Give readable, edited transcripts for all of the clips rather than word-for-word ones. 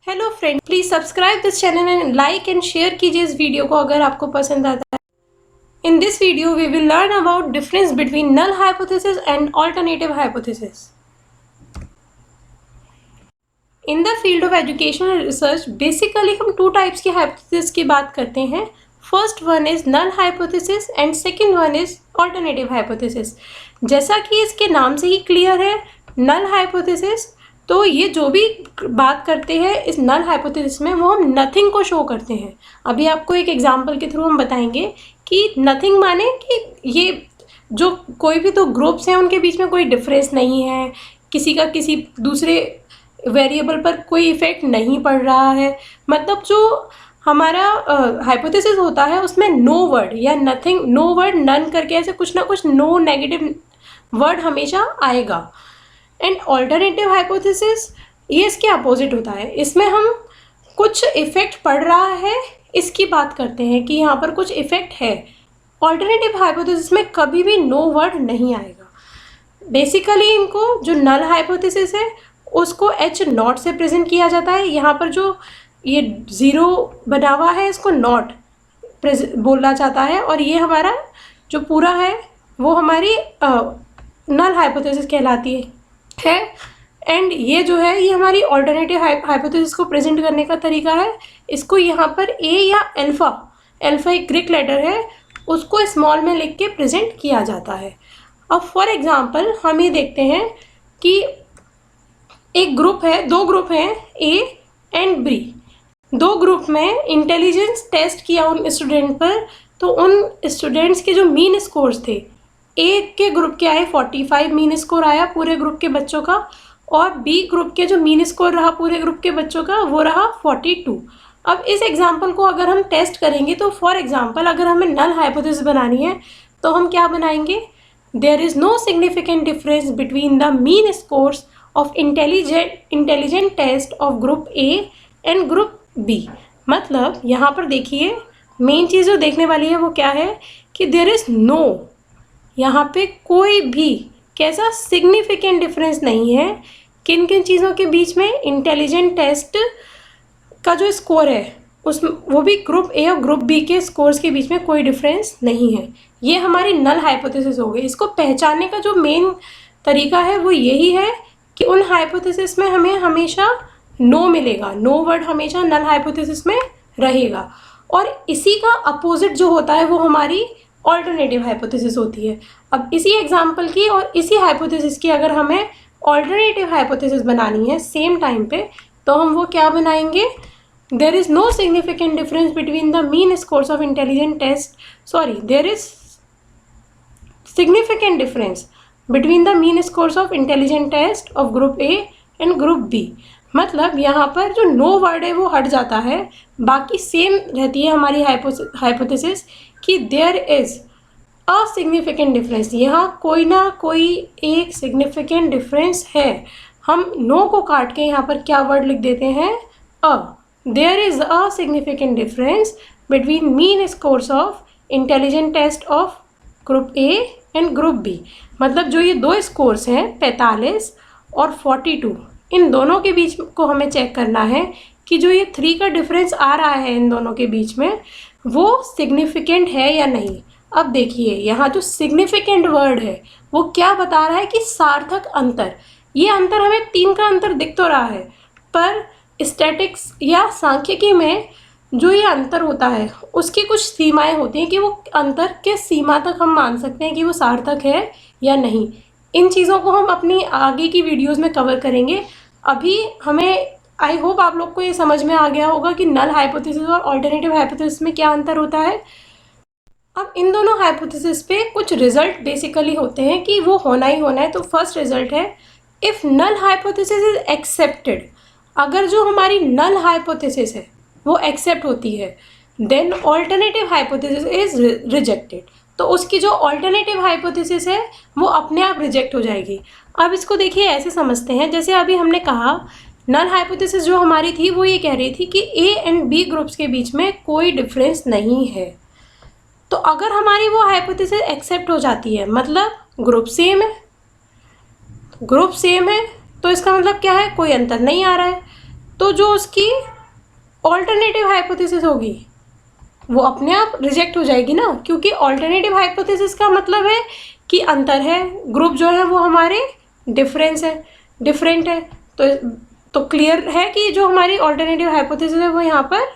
Hello friend, please subscribe this channel and like and share कीजिए इस video को अगर आपको पसंद आता है। In this video we will learn about difference between null hypothesis and alternative hypothesis. In the field of educational research basically हम two types की हाइपोथेसिस की बात करते हैं। First one is null hypothesis and second one is alternative hypothesis. जैसा कि इसके नाम से ही क्लियर है, नल हाइपोथेसिस, तो ये जो भी बात करते हैं इस नल हाइपोथेसिस में वो हम नथिंग को शो करते हैं। अभी आपको एक एग्जांपल के थ्रू हम बताएंगे कि नथिंग माने कि ये जो कोई भी दो ग्रुप्स हैं उनके बीच में कोई डिफरेंस नहीं है, किसी का किसी दूसरे वेरिएबल पर कोई इफेक्ट नहीं पड़ रहा है। मतलब जो हमारा हाइपोथेसिस होता है उसमें नो वर्ड या नथिंग, नो वर्ड, नन करके ऐसे कुछ ना कुछ नो नेगेटिव वर्ड हमेशा आएगा। एंड ऑल्टरनेटिव हाइपोथेसिस ये इसके अपोजिट होता है, इसमें हम कुछ इफेक्ट पड़ रहा है इसकी बात करते हैं कि यहाँ पर कुछ इफेक्ट है। ऑल्टरनेटिव हाइपोथेसिस में कभी भी नो वर्ड नहीं आएगा। बेसिकली इनको जो नल हाइपोथेसिस है उसको एच नॉट से प्रेजेंट किया जाता है। यहाँ पर जो ये ज़ीरो बना हुआ है इसको नॉट बोला जाता है, और ये हमारा जो पूरा है वो हमारी नल हाइपोथेसिस कहलाती है। एंड ये जो है ये हमारी ऑल्टरनेटिव हाइपोथेसिस को प्रेजेंट करने का तरीका है। इसको यहाँ पर ए या अल्फ़ा, अल्फ़ा एक ग्रीक लेटर है, उसको स्मॉल में लिख के प्रेजेंट किया जाता है। अब फॉर एग्जांपल हम ये देखते हैं कि एक ग्रुप है, दो ग्रुप हैं ए एंड बी। दो ग्रुप में इंटेलिजेंस टेस्ट किया उन स्टूडेंट पर, तो उन स्टूडेंट्स के जो मीन स्कोर्स थे, ए के ग्रुप के आए 45 मीन स्कोर आया पूरे ग्रुप के बच्चों का, और बी ग्रुप के जो मीन स्कोर रहा पूरे ग्रुप के बच्चों का वो रहा 42। अब इस एग्जाम्पल को अगर हम टेस्ट करेंगे तो फॉर एग्जाम्पल अगर हमें नल हाइपोथेसिस बनानी है तो हम क्या बनाएंगे, there is no significant difference between the mean scores of intelligent test of group A and group B. मतलब यहाँ पर देखिए मेन चीज़ जो देखने वाली है वो क्या है कि देयर इज़ नो, यहाँ पे कोई भी कैसा सिग्निफिकेंट डिफरेंस नहीं है किन किन चीज़ों के बीच में। इंटेलिजेंट टेस्ट का जो स्कोर है उस वो भी ग्रुप ए और ग्रुप बी के स्कोर्स के बीच में कोई डिफरेंस नहीं है। ये हमारी नल हाइपोथेसिस हो गई। इसको पहचानने का जो मेन तरीका है वो यही है कि उन हाइपोथेसिस में हमें हमेशा नो मिलेगा, नो वर्ड हमेशा नल हाइपोथेसिस में रहेगा, और इसी का अपोजिट जो होता है वो हमारी ऑल्टरनेटिव हाइपोथेसिस होती है। अब इसी एग्जाम्पल की और इसी हाइपोथेसिस की अगर हमें ऑल्टरनेटिव हाइपोथेसिस बनानी है सेम टाइम पे, तो हम वो क्या बनाएंगे, there is no significant difference between the mean scores of intelligent test, sorry there is significant difference between the mean scores of intelligent test of group A and group B. मतलब यहाँ पर जो नो वर्ड है वो हट जाता है, बाकी सेम रहती है हमारी हाइपोथेसिस कि there is a significant difference. यहाँ कोई ना कोई एक सिग्निफिकेंट डिफरेंस है। हम नो को काट के यहाँ पर क्या वर्ड लिख देते हैं, uh. There is a significant difference between mean scores of intelligent test of group A and group B. मतलब जो ये दो स्कोर्स हैं 45 और 42, इन दोनों के बीच को हमें चेक करना है कि जो ये 3 का डिफरेंस आ रहा है इन दोनों के बीच में वो सिग्निफिकेंट है या नहीं। अब देखिए यहाँ जो सिग्निफिकेंट वर्ड है वो क्या बता रहा है कि सार्थक अंतर। ये अंतर हमें 3 का अंतर दिख तो रहा है, पर स्टैटिक्स या सांख्यिकी में जो ये अंतर होता है उसकी कुछ सीमाएं होती हैं कि वो अंतर किस सीमा तक हम मान सकते हैं कि वो सार्थक है या नहीं। इन चीज़ों को हम अपनी आगे की वीडियोज़ में कवर करेंगे। अभी हमें आई होप आप लोग को ये समझ में आ गया होगा कि नल हाइपोथेसिस और ऑल्टरनेटिव हाइपोथेसिस में क्या अंतर होता है। अब इन दोनों हाइपोथेसिस पे कुछ रिजल्ट बेसिकली होते हैं कि वो होना ही होना है। तो फर्स्ट रिजल्ट है if null hypothesis is accepted. अगर जो हमारी नल हाइपोथेसिस है वो एक्सेप्ट होती है, then alternative hypothesis is rejected. तो उसकी जो ऑल्टरनेटिव हाइपोथेसिस है वो अपने आप रिजेक्ट हो जाएगी। अब इसको देखिए ऐसे समझते हैं, जैसे अभी हमने कहा नल हाइपोथेसिस जो हमारी थी वो ये कह रही थी कि ए एंड बी ग्रुप्स के बीच में कोई डिफरेंस नहीं है। तो अगर हमारी वो हाइपोथेसिस एक्सेप्ट हो जाती है, मतलब ग्रुप सेम है, ग्रुप सेम है, तो इसका मतलब क्या है, कोई अंतर नहीं आ रहा है। तो जो उसकी ऑल्टरनेटिव हाइपोथेसिस होगी वो अपने आप रिजेक्ट हो जाएगी ना, क्योंकि ऑल्टरनेटिव हाइपोथेसिस का मतलब है कि अंतर है, ग्रुप जो है वो हमारे डिफरेंट है। तो क्लियर है कि जो हमारी ऑल्टरनेटिव हाइपोथेसिस है वो यहाँ पर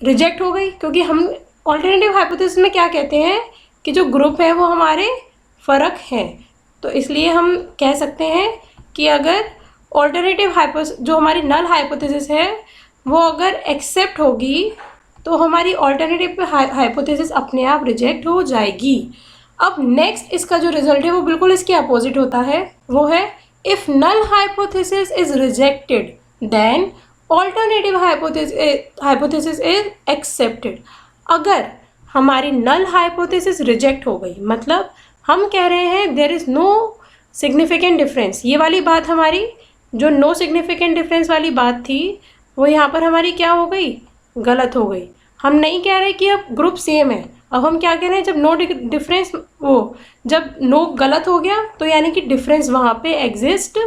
रिजेक्ट हो गई, क्योंकि हम ऑल्टरनेटिव हाइपोथेसिस में क्या कहते हैं कि जो ग्रुप है वो हमारे फ़र्क हैं। तो इसलिए हम कह सकते हैं कि अगर जो हमारी नल हाइपोथेसिस है वो अगर एक्सेप्ट होगी तो हमारी ऑल्टरनेटिव हाइपोथेसिस अपने आप रिजेक्ट हो जाएगी। अब नेक्स्ट इसका जो रिजल्ट है वो बिल्कुल इसके अपोजिट होता है, वो है if null hypothesis is rejected then alternative hypothesis is accepted. अगर हमारी नल हाइपोथेसिस रिजेक्ट हो गई, मतलब हम कह रहे हैं there is no significant difference, ये वाली बात हमारी जो नो सिग्निफिकेंट डिफरेंस वाली बात थी वो यहाँ पर हमारी क्या हो गई, गलत हो गई। हम नहीं कह रहे कि अब ग्रुप सेम है, अब हम क्या कह रहे हैं जब नो डिफरेंस जब नो गलत हो गया तो यानी कि डिफरेंस वहाँ पे एग्जिस्ट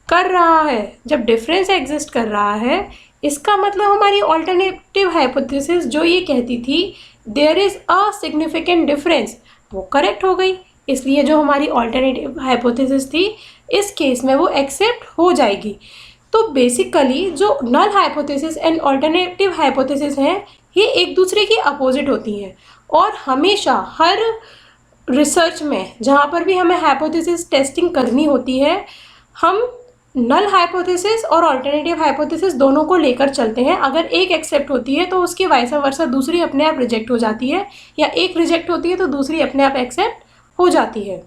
कर रहा है। जब डिफरेंस एग्जिस्ट कर रहा है इसका मतलब हमारी ऑल्टरनेटिव हाइपोथेसिस जो ये कहती थी there is a significant difference वो करेक्ट हो गई। इसलिए जो हमारी ऑल्टरनेटिव हाइपोथेसिस थी इस केस में वो एक्सेप्ट हो जाएगी। तो बेसिकली जो null hypothesis and alternative hypothesis हैं ये एक दूसरे की अपोजिट होती हैं, और हमेशा हर रिसर्च में जहाँ पर भी हमें हाइपोथेसिस टेस्टिंग करनी होती है हम नल हाइपोथेसिस और ऑल्टरनेटिव हाइपोथेसिस दोनों को लेकर चलते हैं। अगर एक एक्सेप्ट होती है तो उसकी वाइस वर्सा दूसरी अपने आप रिजेक्ट हो जाती है, या एक रिजेक्ट होती है तो दूसरी अपने आप एक्सेप्ट हो जाती है।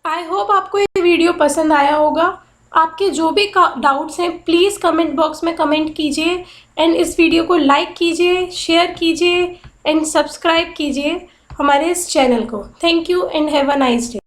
आई होप आपको ये वीडियो पसंद आया होगा। आपके जो भी डाउट्स हैं प्लीज़ कमेंट बॉक्स में कमेंट कीजिए, एंड इस वीडियो को लाइक कीजिए, शेयर कीजिए एंड सब्सक्राइब कीजिए हमारे इस चैनल को। Thank you and have a nice day.